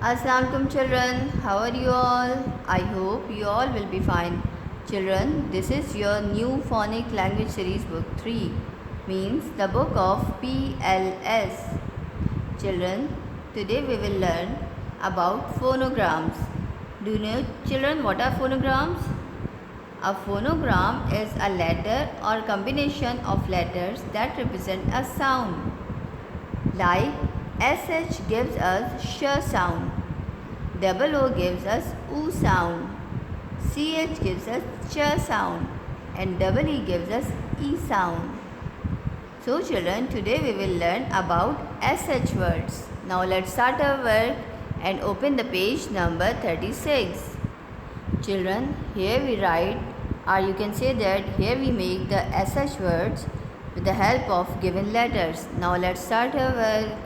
Assalamualaikum children, how are you all? I hope you all will be fine. Children, this is your new phonic language series book 3, means the book of PLS. Children, today we will learn about phonograms. Do you know children what are phonograms? A phonogram is a letter or combination of letters that represent a sound. Like SH gives us sh sound, double O gives us oo sound, CH gives us ch sound, and double E gives us e sound. So children, today we will learn about SH words. Now let's start our work and open the page number 36. Children, here we write, or you can say that here we make the SH words with the help of given letters. Now let's start our work.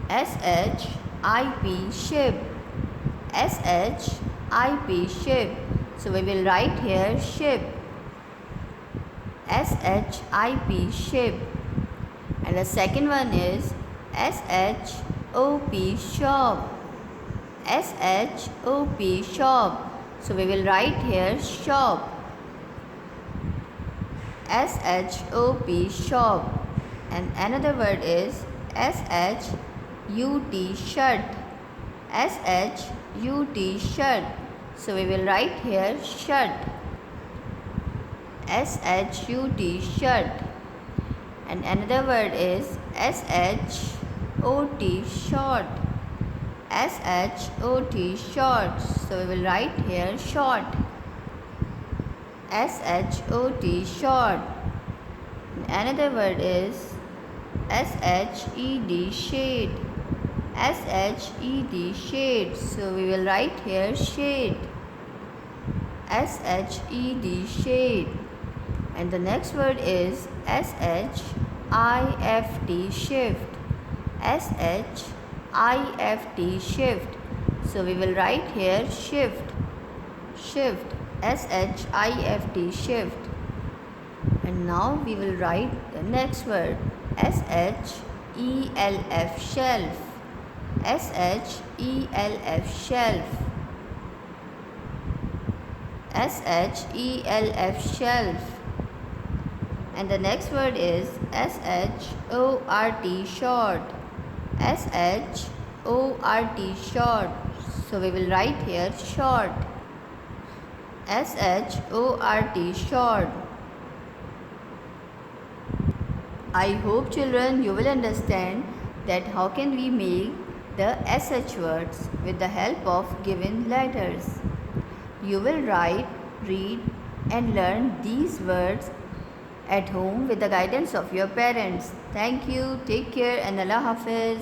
SHIP ship. SHIP ship. So we will write here ship. SHIP ship. And the second one is SHOP shop. SHOP shop. So we will write here shop. SHOP shop. And another word is SHUT shirt. SHUT shirt. So we will write here shirt. SHUT shirt. And another word is SHOT short. SHOT short. So we will write here short. SHOT short. And another word is SHED shade. SHED shade. So we will write here shade. SHED shade. And the next word is SHIFT shift. SHIFT shift. So we will write here shift. Shift. SHIFT shift. And now we will write the next word SHELF shelf. SHELF shelf. SHELF shelf. And the next word is SHORT short. SHORT short. So we will write here short. SHORT short. I hope children you will understand that how can we make the SH words with the help of given letters. You will write, read and learn these words at home with the guidance of your parents. Thank you, take care and Allah Hafiz.